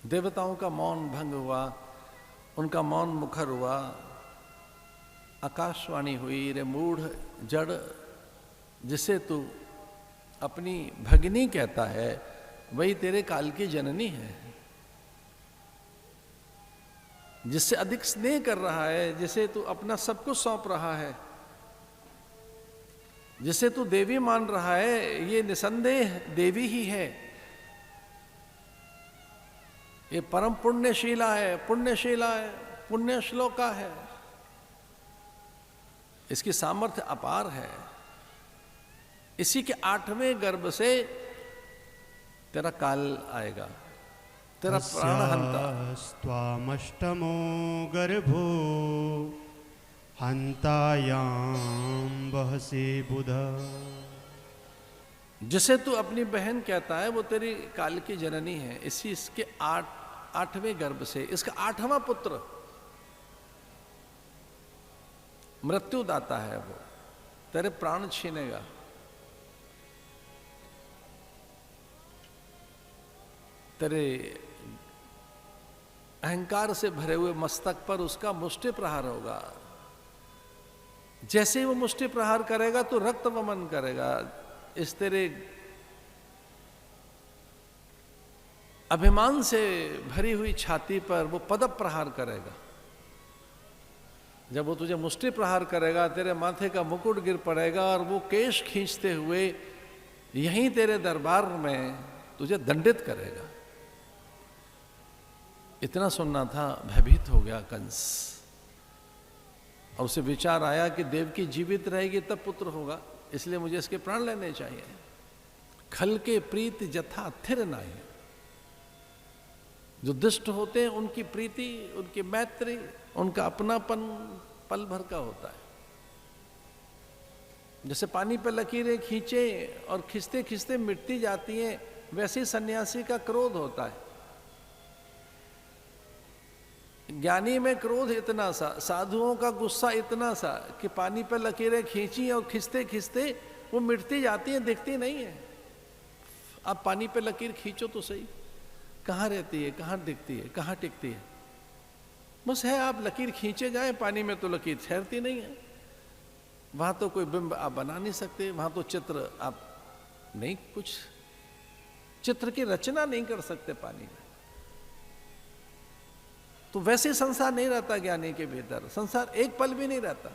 देवताओं का मौन भंग हुआ, उनका मौन मुखर हुआ। आकाशवाणी हुई, रे मूढ़ जड़, जिसे तू अपनी भगिनी कहता है वही तेरे काल की जननी है। जिससे अधिक स्नेह कर रहा है, जिसे तू अपना सब कुछ सौंप रहा है, जिसे तू देवी मान रहा है, ये निसंदेह देवी ही है। ये परम पुण्यशीला है, पुण्यशीला है, पुण्य श्लोका है। इसकी सामर्थ्य अपार है। इसी के 8वें गर्भ से तेरा काल आएगा, तेरा प्राणहंता। स्वामष्टमो गर्भो हंतायाम बहसे बुध। जिसे तू अपनी बहन कहता है वो तेरी काल की जननी है। इसी इसके 8वें गर्भ से इसका 8वां पुत्र मृत्युदाता है, वो तेरे प्राण छीनेगा। तेरे अहंकार से भरे हुए मस्तक पर उसका मुष्टि प्रहार होगा। जैसे ही वो मुष्टि प्रहार करेगा तो रक्त वमन करेगा। इस तेरे अभिमान से भरी हुई छाती पर वो पद प्रहार करेगा। जब वो तुझे मुष्टि प्रहार करेगा, तेरे माथे का मुकुट गिर पड़ेगा और वो केश खींचते हुए यहीं तेरे दरबार में तुझे दंडित करेगा। इतना सुनना था, भयभीत हो गया कंस। और उसे विचार आया कि देवकी जीवित रहेगी तब पुत्र होगा, इसलिए मुझे इसके प्राण लेने चाहिए। खल के प्रीत जथा थिर नाई। जो दुष्ट होते हैं उनकी प्रीति, उनकी मैत्री, उनका अपनापन पल भर का होता है। जैसे पानी पे लकीरें खींचे और खिंचते खिंचते मिटती जाती हैं, वैसे ही सन्यासी का क्रोध होता है। ज्ञानी में क्रोध इतना सा, साधुओं का गुस्सा इतना सा कि पानी पे लकीरें खींची और खिंचते खिंचते वो मिटती जाती हैं, दिखती नहीं है। आप पानी पे लकीर खींचो तो सही, कहाँ रहती है, कहाँ दिखती है, कहाँ टिकती है? बस है, आप लकीर खींचे जाए पानी में तो लकीर ठहरती नहीं है। वहां तो कोई बिंब आप बना नहीं सकते, वहां तो चित्र आप नहीं, कुछ चित्र की रचना नहीं कर सकते पानी में। तो वैसे संसार नहीं रहता ज्ञानी के भीतर, संसार एक पल भी नहीं रहता।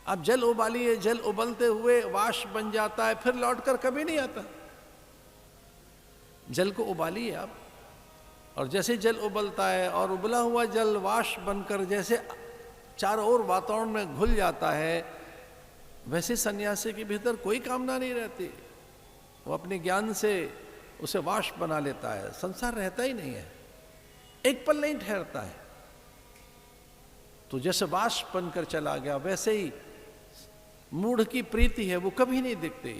आप जल उबालिए, जल उबलते हुए वाष्प बन जाता है, फिर लौटकर कभी नहीं आता। जल को उबालिए आप, और जैसे जल उबलता है और उबला हुआ जल वाष्प बनकर जैसे चारों ओर वातावरण में घुल जाता है, वैसे सन्यासी के भीतर कोई कामना नहीं रहती। वो अपने ज्ञान से उसे वाष्प बना लेता है, संसार रहता ही नहीं है, एक पल नहीं ठहरता है। तो जैसे वाष्प बनकर चला गया, वैसे ही मूढ़ की प्रीति है, वो कभी नहीं दिखती।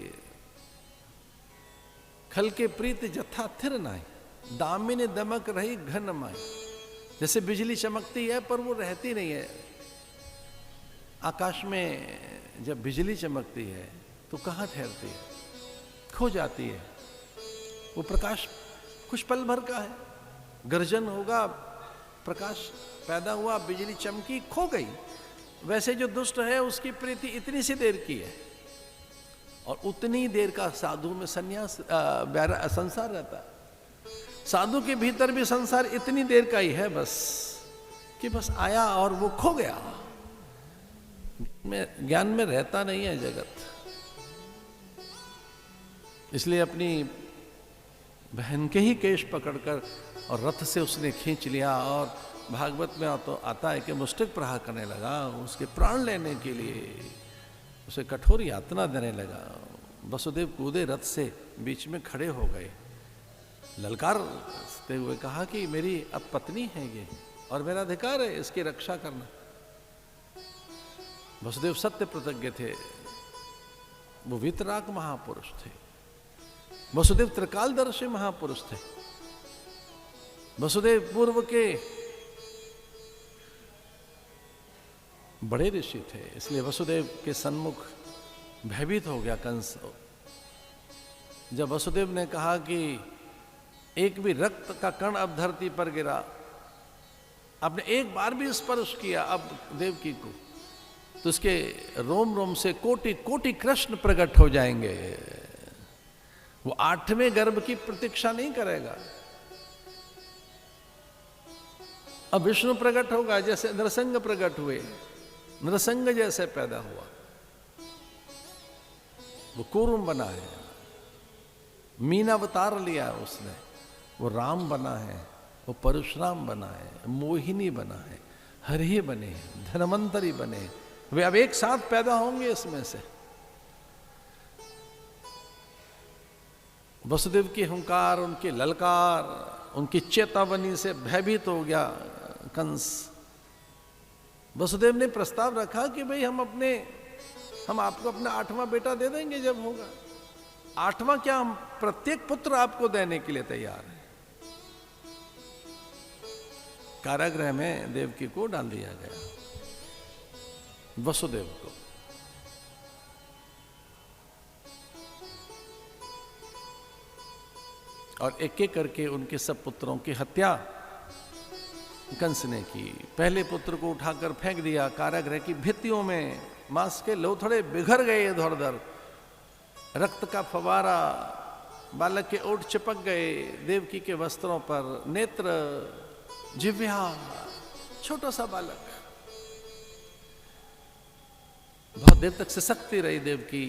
खल के प्रीति जथा थिर नाई, दामिनी दमक रही घन माई। जैसे बिजली चमकती है पर वो रहती नहीं है। आकाश में जब बिजली चमकती है तो कहाँ ठहरती है, खो जाती है। वो प्रकाश कुछ पल भर का है, गर्जन होगा, प्रकाश पैदा हुआ, बिजली चमकी, खो गई। वैसे जो दुष्ट है उसकी प्रीति इतनी सी देर की है, और उतनी देर का साधु में संन्यास संसार रहता है। साधु के भीतर भी संसार इतनी देर का ही है बस, कि बस आया और वो खो गया। ज्ञान में रहता नहीं है जगत। इसलिए अपनी बहन के ही केश पकड़कर और रथ से उसने खींच लिया, और भागवत में तो आता है कि मुष्टिक प्रहार करने लगा, उसके प्राण लेने के लिए उसे कठोर यातना देने लगा। वसुदेव कूदे रथ से, बीच में खड़े हो गए, ललकारते हुए कहा कि मेरी अब पत्नी है ये, और मेरा अधिकार है इसकी रक्षा करना। वसुदेव सत्य प्रतिज्ञ थे, वो वीतराग महापुरुष थे। वसुदेव त्रिकालदर्शी महापुरुष थे। वसुदेव पूर्व के बड़े ऋषि थे, इसलिए वसुदेव के सन्मुख भयभीत हो गया कंस। जब वसुदेव ने कहा कि एक भी रक्त का कण अब धरती पर गिरा, आपने एक बार भी स्पर्श किया अब देवकी को, तो उसके रोम रोम से कोटि कोटि कृष्ण प्रकट हो जाएंगे। वो 8वें गर्भ की प्रतीक्षा नहीं करेगा। अब विष्णु प्रकट होगा, जैसे नरसंग प्रकट हुए, नरसंग जैसे पैदा हुआ। वो कूर्म बना है, मीना अवतार लिया है उसने, वो राम बना है, वो परशुराम बना है, मोहिनी बना है, हरि बने, धन्वंतरी बने। वे अब एक साथ पैदा होंगे इसमें से। वसुदेव की हुंकार, उनके ललकार, उनकी चेतावनी से भयभीत हो गया कंस। वसुदेव ने प्रस्ताव रखा कि भाई हम आपको अपना 8वां बेटा दे देंगे जब होगा। 8वां क्या, हम प्रत्येक पुत्र आपको देने के लिए तैयार हैं। कारागृह में देवकी को डाल दिया गया, वसुदेव को। और एक एक करके उनके सब पुत्रों की हत्या कंस ने की। पहले पुत्र को उठाकर फेंक दिया कारागृह की भित्तियों में, मांस के लोथड़े बिखर गए इधर उधर, रक्त का फवारा बालक के ओठ चिपक गए, देवकी के वस्त्रों पर, नेत्र, जिह्वा, छोटा सा बालक। बहुत देर तक सिसकती रही देवकी,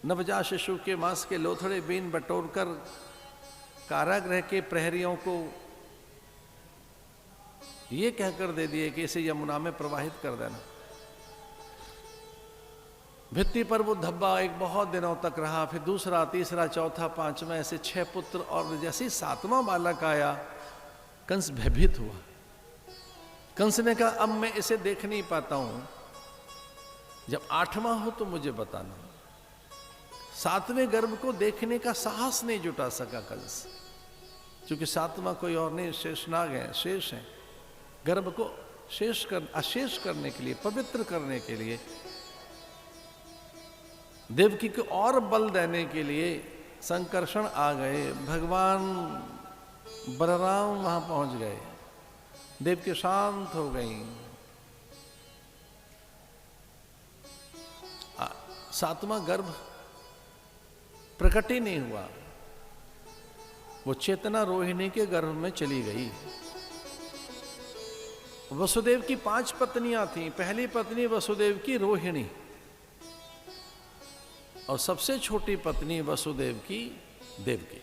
नवजात शिशु के मांस के लोथड़े बीन बटोरकर कारागृह के प्रहरियों को ये कहकर दे दिए कि इसे यमुना में प्रवाहित कर देना। भित्ति पर वो धब्बा एक बहुत दिनों तक रहा, फिर दूसरा, तीसरा, चौथा, 5वां, ऐसे 6 पुत्र। और जैसे ही 7वां बालक आया, कंस भयभीत हुआ। कंस ने कहा अब मैं इसे देख नहीं पाता हूं, जब 8वां हो तो मुझे बताना। 7वें गर्भ को देखने का साहस नहीं जुटा सका कंस, क्योंकि 7वां कोई और नहीं, शेषनाग है, शेष है। गर्भ को अशेष करने के लिए, पवित्र करने के लिए, देवकी को और बल देने के लिए संकर्षण आ गए। भगवान बलराम वहां पहुंच गए, देवकी शांत हो गई। 7वां गर्भ प्रकट ही नहीं हुआ, वो चेतना रोहिणी के गर्भ में चली गई। वसुदेव की 5 पत्नियां थीं। पहली पत्नी वसुदेव की रोहिणी, और सबसे छोटी पत्नी वसुदेव की देवकी।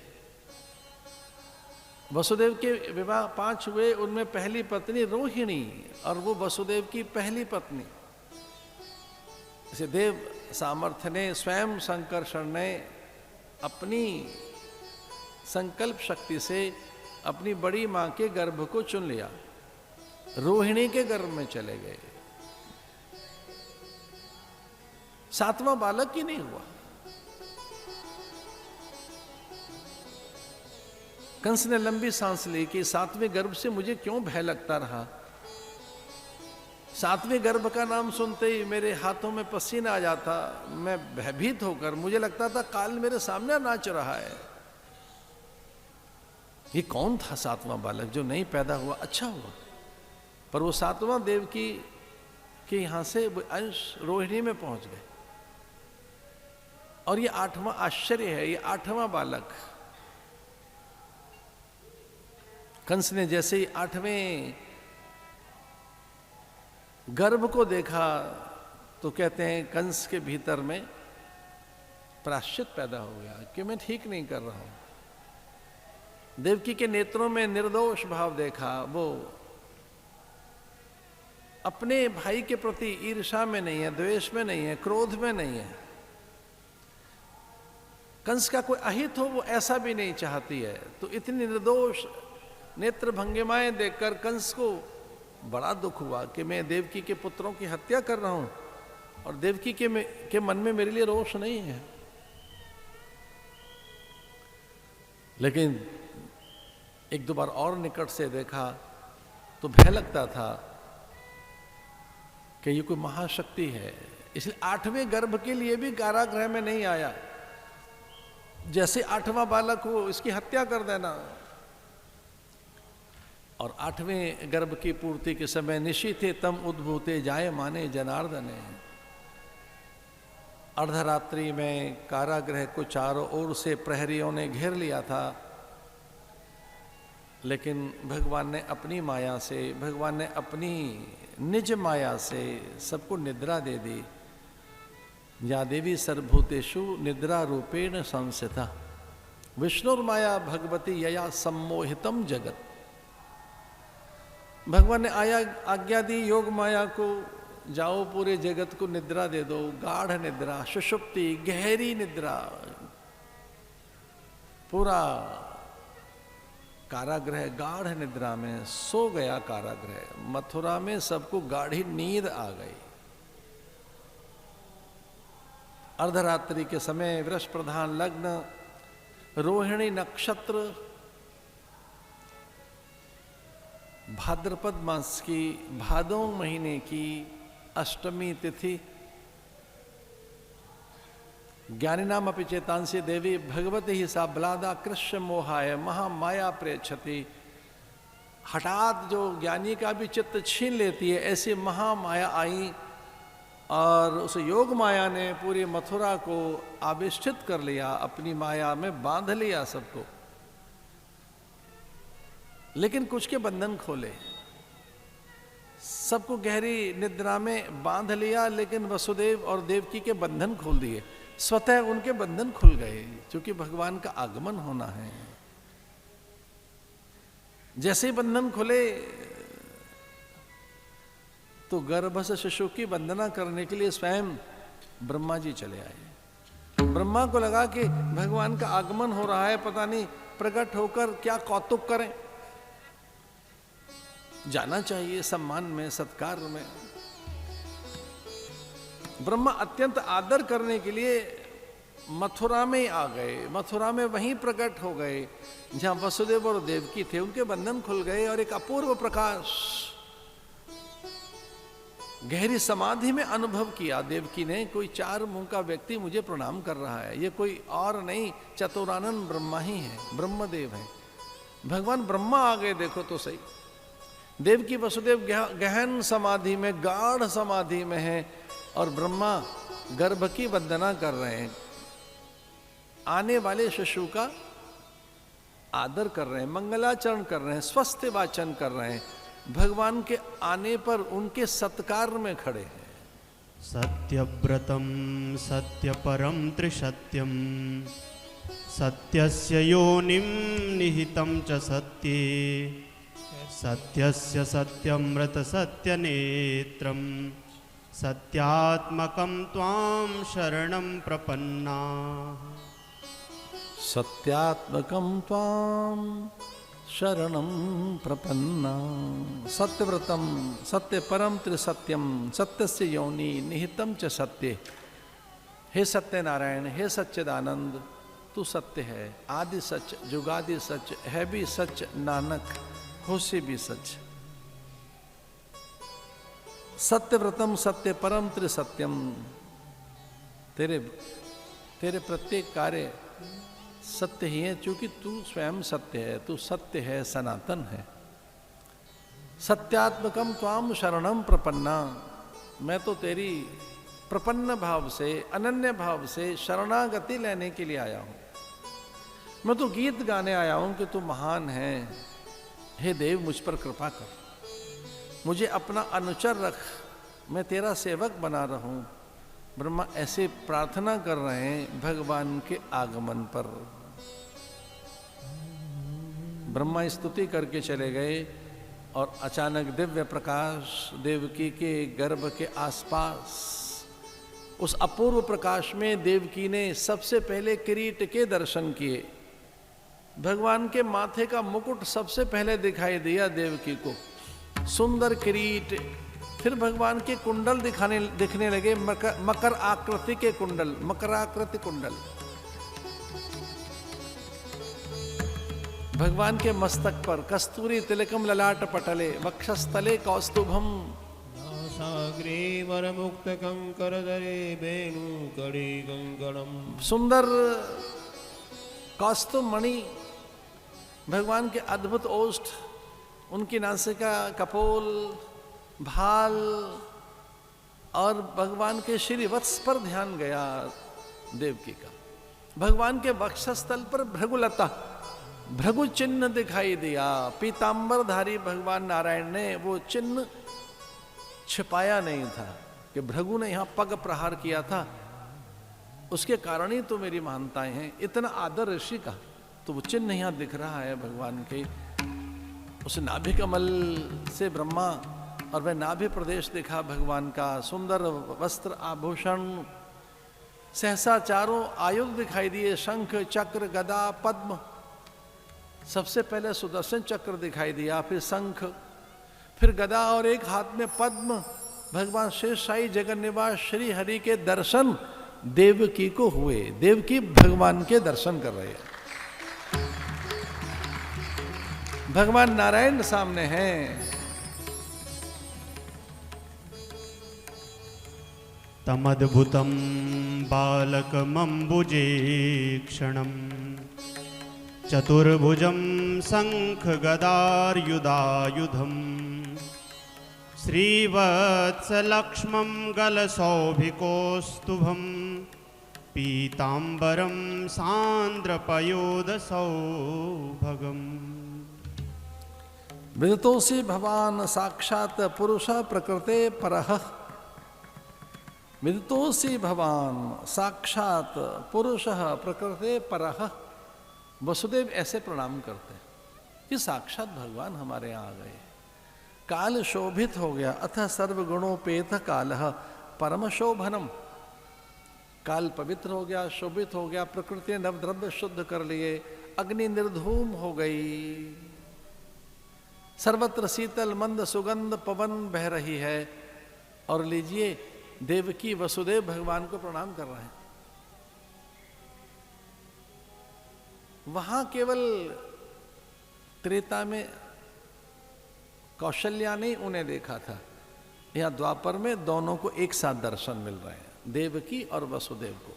वसुदेव के विवाह 5 हुए, उनमें पहली पत्नी रोहिणी, और वो वसुदेव की पहली पत्नी। इसे देव सामर्थ्य ने, स्वयं संकर्षण ने अपनी संकल्प शक्ति से अपनी बड़ी मां के गर्भ को चुन लिया, रोहिणी के गर्भ में चले गए। 7वां बालक ही नहीं हुआ। कंस ने लंबी सांस ली कि 7वें गर्भ से मुझे क्यों भय लगता रहा। 7वें गर्भ का नाम सुनते ही मेरे हाथों में पसीना आ जाता, मैं भयभीत होकर, मुझे लगता था काल मेरे सामने नाच रहा है। ये कौन था 7वां बालक जो नहीं पैदा हुआ? अच्छा हुआ, पर वो 7वां देवकी के यहां से अंश रोहिणी में पहुंच गए। और ये 8वां आश्चर्य है, ये 8वां बालक। कंस ने जैसे ही 8वें गर्भ को देखा तो कहते हैं कंस के भीतर में प्रायश्चित पैदा हो गया कि मैं ठीक नहीं कर रहा हूं। देवकी के नेत्रों में निर्दोष भाव देखा, वो अपने भाई के प्रति ईर्ष्या में नहीं है, द्वेष में नहीं है, क्रोध में नहीं है। कंस का कोई अहित हो वो ऐसा भी नहीं चाहती है। तो इतनी निर्दोष नेत्र भंगिमाएं देखकर कंस को बड़ा दुख हुआ कि मैं देवकी के पुत्रों की हत्या कर रहा हूं, और देवकी के मन में मेरे लिए रोष नहीं है। लेकिन 1-2 बार और निकट से देखा तो भय लगता था कि ये कोई महाशक्ति है। इसलिए 8वें गर्भ के लिए भी कारागृह में नहीं आया। जैसे 8वां बालक हो इसकी हत्या कर देना। और 8वें गर्भ की पूर्ति के समय निशीथे तम उद्भूते जाय माने जनार्दने। अर्धरात्रि में कारागृह को चारों ओर से प्रहरियों ने घेर लिया था, लेकिन भगवान ने अपनी माया से, भगवान ने अपनी निज माया से सबको निद्रा दे दी। या देवी सर्वभूतेषु निद्रा रूपेण संस्थिता विष्णुर्माया भगवती यया सम्मोहितम जगत। भगवान ने आज्ञा दी योग माया को, जाओ पूरे जगत को निद्रा दे दो, गाढ़ निद्रा, सुषुप्ति, गहरी निद्रा। पूरा कारागृह गाढ़ निद्रा में सो गया। कारागृह मथुरा में सबको गाढ़ी नींद आ गई। अर्धरात्रि के समय वृष प्रधान लग्न, रोहिणी नक्षत्र, भाद्रपद मास की भादों महीने की अष्टमी तिथि, ज्ञानिनाम अपि चेतांसी देवी भगवती ही सा बलादा कृष्ण मोहाय महामाया प्रेक्षति। हठात जो ज्ञानी का भी चित्त छीन लेती है, ऐसी महामाया आई और उस योग माया ने पूरी मथुरा को आविष्ठित कर लिया, अपनी माया में बांध लिया सबको। लेकिन कुछ के बंधन खोले, सबको गहरी निद्रा में बांध लिया, लेकिन वसुदेव और देवकी के बंधन खोल दिए। स्वतः उनके बंधन खुल गए, क्योंकि भगवान का आगमन होना है। जैसे ही बंधन खुले तो गर्भ से शिशु की वंदना करने के लिए स्वयं ब्रह्मा जी चले आए। ब्रह्मा को लगा कि भगवान का आगमन हो रहा है, पता नहीं प्रकट होकर क्या कौतुक करें, जाना चाहिए सम्मान में, सत्कार में। ब्रह्मा अत्यंत आदर करने के लिए मथुरा में आ गए। मथुरा में वहीं प्रकट हो गए जहां वसुदेव और देवकी थे। उनके बंधन खुल गए और एक अपूर्व प्रकाश गहरी समाधि में अनुभव किया देवकी ने। कोई 4 मुंह का व्यक्ति मुझे प्रणाम कर रहा है, ये कोई और नहीं, चतुरानंद ब्रह्मा ही है, ब्रह्मदेव है। भगवान ब्रह्मा आ गए, देखो तो सही। देवकी वसुदेव गहन समाधि में, गाढ़ समाधि में है और ब्रह्मा गर्भ की वंदना कर रहे हैं, आने वाले शिशु का आदर कर रहे हैं, मंगलाचरण कर रहे हैं, स्वस्थ वाचन कर रहे हैं। भगवान के आने पर उनके सत्कार में खड़े हैं। सत्यव्रतम सत्यपरम त्रिसत्यम सत्यस्य योनिम निहितं च सत्ये सत्यस्य सत्यमृत सत्यनेत्रम सत्यात्मकं त्वां शरणं प्रपन्ना। सत्यात्मकं त्वां शरणं प्रपन्ना। सत्यव्रतम सत्यपरम त्रिसत्यम सत्यस्य योनि निहितं च सत्ये। हे सत्यनारायण, हे सच्चिदानंद, तू सत्य है, आदि सच, जुगादि सच, है भी सच, नानक हो से भी सच। सत्यव्रतम सत्य परम त्रिसत्यम। तेरे प्रत्येक कार्य सत्य ही है, क्योंकि तू स्वयं सत्य है, तू सत्य है, सनातन है। सत्यात्मकम त्वाम शरणम प्रपन्ना। मैं तो तेरी प्रपन्न भाव से, अनन्य भाव से शरणागति लेने के लिए आया हूं। मैं तो गीत गाने आया हूं कि तू महान है। हे देव, मुझ पर कृपा कर, मुझे अपना अनुचर रख, मैं तेरा सेवक बना रहूं। ब्रह्मा ऐसे प्रार्थना कर रहे हैं भगवान के आगमन पर। ब्रह्मा स्तुति करके चले गए और अचानक दिव्य प्रकाश देवकी के गर्भ के आसपास, उस अपूर्व प्रकाश में देवकी ने सबसे पहले किरीट के दर्शन किए। भगवान के माथे का मुकुट सबसे पहले दिखाई दिया देवकी को, सुंदर किरीट। फिर भगवान के कुंडल दिखने लगे, मकर आकृति के कुंडल, मकराकृति कुंडल। भगवान के मस्तक पर कस्तूरी तिलकम ललाट पटले, वक्षस्थले कौस्तुभम, सागरे वरमुक्त कंकरधरे वेणु कड़ी कंकणम। सुंदर कौस्तुभमणि, भगवान के अद्भुत ओष्ठ, उनकी नासिका, कपोल, भाल और भगवान के श्री वत्स पर ध्यान गया देवकी का। भगवान के वक्षस्थल पर भृगुलता, भृगु चिन्ह दिखाई दिया। पीतांबरधारी भगवान नारायण ने वो चिन्ह छिपाया नहीं था कि भृगु ने यहां पग प्रहार किया था, उसके कारण ही तो मेरी महानताएं हैं। इतना आदर ऋषि का, तो वो चिन्ह यहां दिख रहा है भगवान के। उस नाभि कमल से ब्रह्मा और वह नाभि प्रदेश दिखा भगवान का। सुंदर वस्त्र आभूषण, सहसा चारों आयुध दिखाई दिए, शंख चक्र गदा पद्म। सबसे पहले सुदर्शन चक्र दिखाई दिया, फिर शंख, फिर गदा और एक हाथ में पद्म। भगवान शेषशाही जगन निवास श्री हरि के दर्शन देवकी को हुए। देवकी भगवान के दर्शन कर रहे हैं, भगवान नारायण सामने हैं। तमद्भुतं बालकमम्बुजे क्षणं चतुर्भुजं शङ्खगदार्युधायुधं श्रीवत्सलक्ष्मं गलसौभिकौस्तुभं पीताम्बरं सान्द्रपयोदसौभगम्। विदितोऽसि भवान् साक्षात् पुरुषः प्रकृते परः। विदितोऽसि भवान् साक्षात पुरुषः प्रकृते परः। वसुदेव ऐसे प्रणाम करते हैं कि साक्षात भगवान हमारे यहाँ आ गए। काल शोभित हो गया, अथ सर्वगुणोपेत कालः परम शोभनम। काल पवित्र हो गया, शोभित हो गया, प्रकृति ने नवद्रव्य शुद्ध कर लिए, अग्नि निर्धूम हो गई, सर्वत्र शीतल मंद सुगंध पवन बह रही है। और लीजिए, देवकी वसुदेव भगवान को प्रणाम कर रहे हैं। वहां केवल त्रेता में कौशल्या ने उन्हें देखा था, यहां द्वापर में दोनों को एक साथ दर्शन मिल रहे हैं, देवकी और वसुदेव को।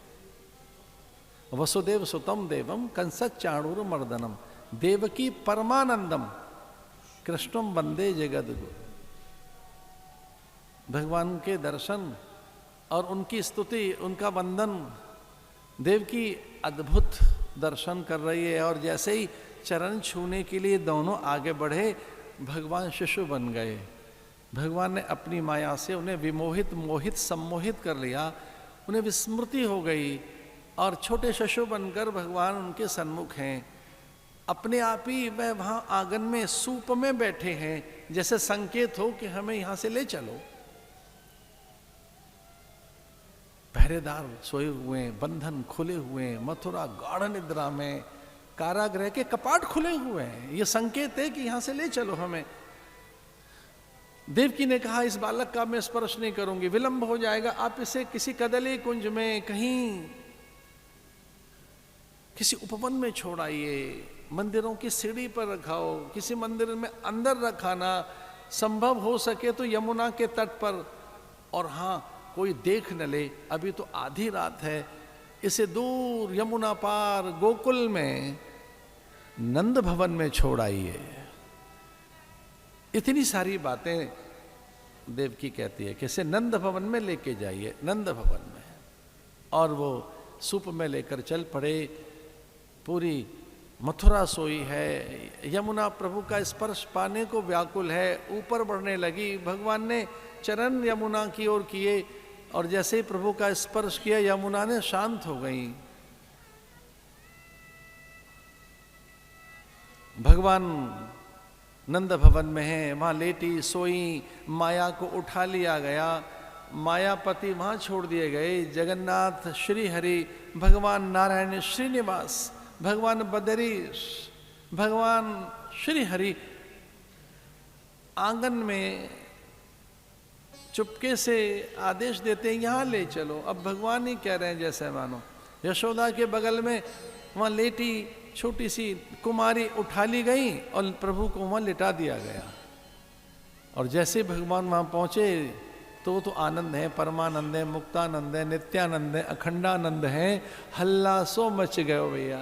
वसुदेव सुतम देवम कंसत चाणूर मर्दनम, देवकी परमानंदम कृष्णम वंदे जगद्गुरु। भगवान के दर्शन और उनकी स्तुति, उनका वंदन, देव की अद्भुत दर्शन कर रही है। और जैसे ही चरण छूने के लिए दोनों आगे बढ़े, भगवान शिशु बन गए। भगवान ने अपनी माया से उन्हें विमोहित, मोहित, सम्मोहित कर लिया, उन्हें विस्मृति हो गई और छोटे शिशु बनकर भगवान उनके सन्मुख हैं। अपने आप ही वह वहां आंगन में सूप में बैठे हैं, जैसे संकेत हो कि हमें यहां से ले चलो। पहरेदार सोए हुए, बंधन खुले हुए, मथुरा गाढ़ निद्रा में, कारागृह के कपाट खुले हुए हैं। यह संकेत है कि यहां से ले चलो हमें। देवकी ने कहा, इस बालक का मैं स्पर्श नहीं करूंगी, विलंब हो जाएगा, आप इसे किसी कदली कुंज में, कहीं किसी उपवन में छोड़ाइए, मंदिरों की सीढ़ी पर रखाओ, किसी मंदिर में अंदर रखाना, संभव हो सके तो यमुना के तट पर, और हाँ कोई देख न ले, अभी तो आधी रात है, इसे दूर यमुना पार गोकुल में नंद भवन में छोड़ाइए। इतनी सारी बातें देवकी कहती है कि इसे नंद भवन में लेके जाइए, नंद भवन में। और वो सूप में लेकर चल पड़े। पूरी मथुरा सोई है, यमुना प्रभु का स्पर्श पाने को व्याकुल है, ऊपर बढ़ने लगी। भगवान ने चरण यमुना की ओर किए और जैसे ही प्रभु का स्पर्श किया, यमुना ने शांत हो गई। भगवान नंद भवन में है, वहां लेटी सोई, माया को उठा लिया गया, मायापति वहां छोड़ दिए गए। जगन्नाथ श्री हरि, भगवान नारायण श्रीनिवास, भगवान बदरीश, भगवान श्री हरि आंगन में चुपके से आदेश देते हैं, यहां ले चलो। अब भगवान ही कह रहे हैं, जैसे मानो यशोदा के बगल में वहां लेटी छोटी सी कुमारी उठा ली गई और प्रभु को वहां लिटा दिया गया। और जैसे भगवान वहां पहुंचे तो आनंद है, परमानंद है, मुक्तानंद है, नित्यानंद है, अखंडानंद है। हल्ला सो मच गयो भैया।